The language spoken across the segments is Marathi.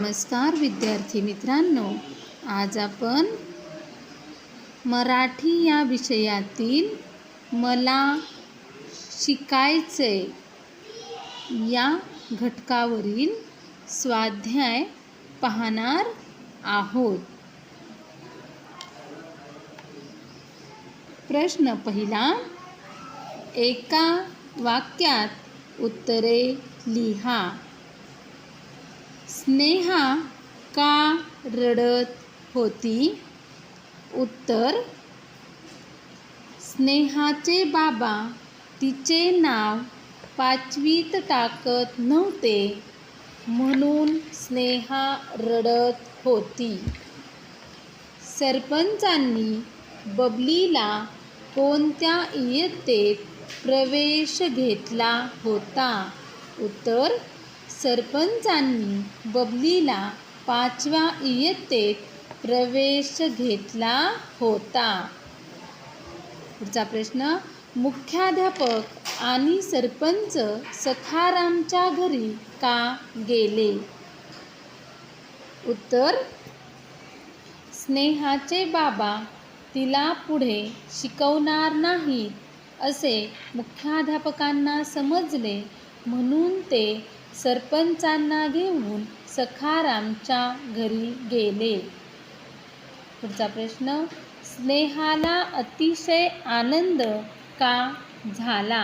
नमस्कार विद्यार्थी मित्रांनो, आज आपण मराठी या विषयातील मला शिकायचे या घटकावरील स्वाध्याय पाहणार आहोत. प्रश्न पहिला, एका वाक्यात उत्तरे लिहा. स्नेहा का रडत होती? उत्तर, स्नेहाचे बाबा तिचे नाव 5वीत टाकत नव्हते म्हणून स्नेहा रडत होती. सरपंचांनी बबलीला कोणत्या इयत्तेत प्रवेश घेतला होता? उत्तर, सरपंचांनी बबलीला 5व्या इयत्तेत प्रवेश घेतला होता. पुढचा प्रश्न, मुख्याध्यापक आणि सरपंच सखारामच्या घरी का गेले? उत्तर, स्नेहाचे बाबा तिला पुढे शिकवणार नाहीत असे मुख्याध्यापकांना समजले म्हणून ते सरपंचांना घेऊन सखारामच्या घरी गेले. पुढचा प्रश्न, स्नेहाला अतिशय आनंद का झाला?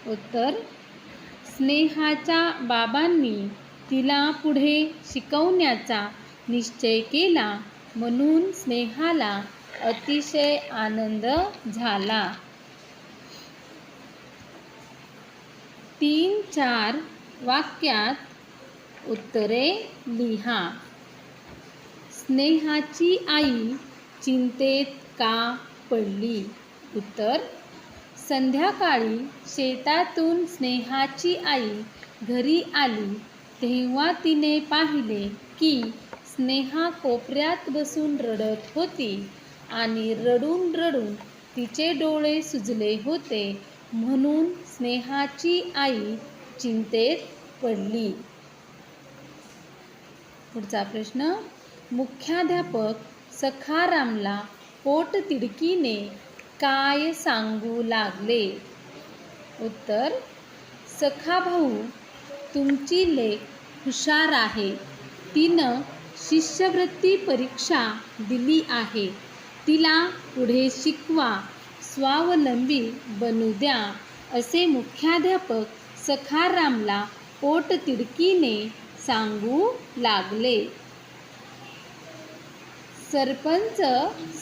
उत्तर, स्नेहाच्या बाबांनी तिला पुढे शिकवण्याचा निश्चय केला म्हणून स्नेहाला अतिशय आनंद झाला. 3-4 वाक्यात उत्तरे लिहा. स्नेहाची आई चिंतेत का पडली? उत्तर, संध्याकाळी शेतातून स्नेहाची आई घरी आली तेव्हा तिने पाहिले की स्नेहा कोपऱ्यात बसून रडत होती आणि रडून रडून तिचे डोळे सुजले होते म्हणून स्नेहाची आई चिंतेत पडली. पुढचा प्रश्न, मुख्याध्यापक सखारामला पोटतिडकीने काय सांगू लागले? उत्तर, सखाभाऊ, तुमची लेक हुशार आहे. तिनं शिष्यवृत्ती परीक्षा दिली आहे. तिला पुढे शिकवा, स्वावलंबी बनू द्या असे मुख्याध्यापक सखारामला पोटतिडकीने सांगू लागले. सरपंच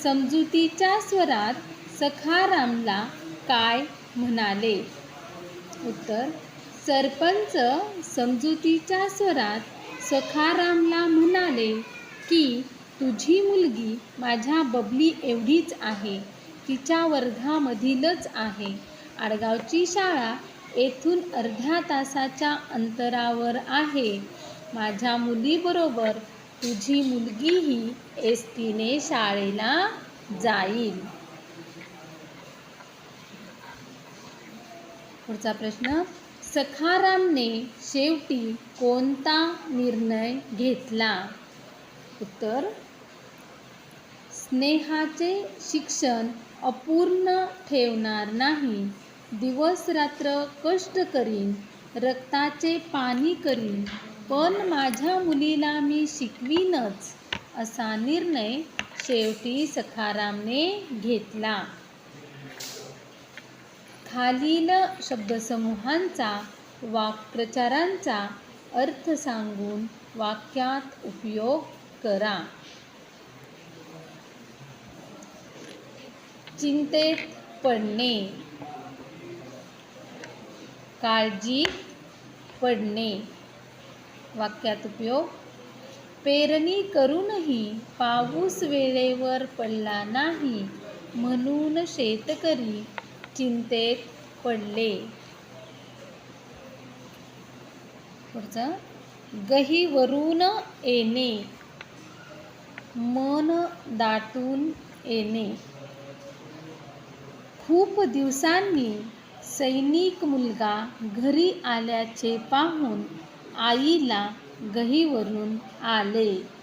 समजुतीच्या स्वरात सखारामला काय म्हणाले? उत्तर, सरपंच समजुतीच्या स्वरात सखारामला म्हणाले की तुझी मुलगी माझ्या बबली एवढीच आहे. तिच्या वर्गामधीलच आहे. आडगावची शाळा येथून अर्ध्या तासाच्या अंतरावर आहे. माझ्या मुलीबरोबर तुझी मुलगीही एसटीने शाळेला जाईल. पुढचा प्रश्न, सखारामने शेवटी कोणता निर्णय घेतला? उत्तर, स्नेहाचे शिक्षण अपूर्ण ठेवणार नाही. दिवस रात्र कष्ट करीन, रक्ताचे पाणी करीन, पण माझ्या मुलीला मी शिकवीनच असा निर्णय शेवटी सखारामने घेतला. खालील शब्दसमूहांचा वाक्प्रचारांचा अर्थ सांगून वाक्यात उपयोग करा. चिंतेत पडणे, काळजी पडणे. वाक्यात उपयोग, पेरणी करूनही पाऊस वेळेवर पडला नाही म्हणून शेतकरी चिंतेत पडले. पुढचं, गहिवरून येणे, मन दाटून येणे. खूप दिवसांनी सैनिक मुलगा घरी आल्याचे पाहून आईला गहीवरून आले.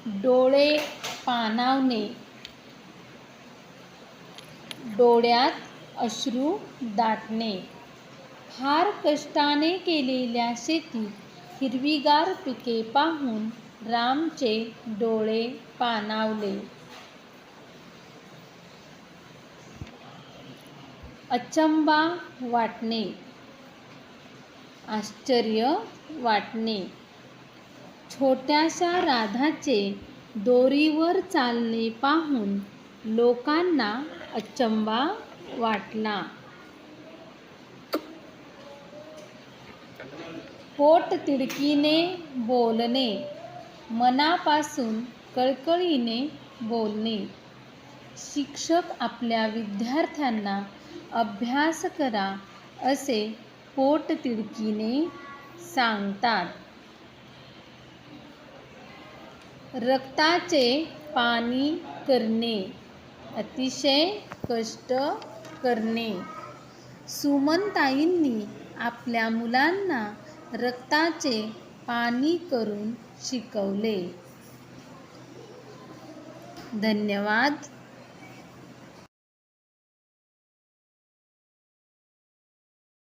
डोळे पाणावणे, डोळ्यात अश्रू दाटणे. फार कष्टाने केलेल्या शेतीत हिरवीगार पिके पाहून रामचे डोळे पाणावले. अचंबा वाटणे, आश्चर्य वाटणे. छोट्याशा राधाचे दोरीवर चालणे पाहून लोकांना अचंबा वाटला. पोटतिडकीने बोलणे, मनापासून कळकळीने बोलणे. शिक्षक आपल्या विद्यार्थ्यांना अभ्यास करा असे पोटतिडकीने सांगतात. रक्ताचे पाणी करणे, अतिशय कष्ट करणे. सुमनताईंनी आपल्या मुलांना रक्ताचे पाणी करून शिकवले. धन्यवाद.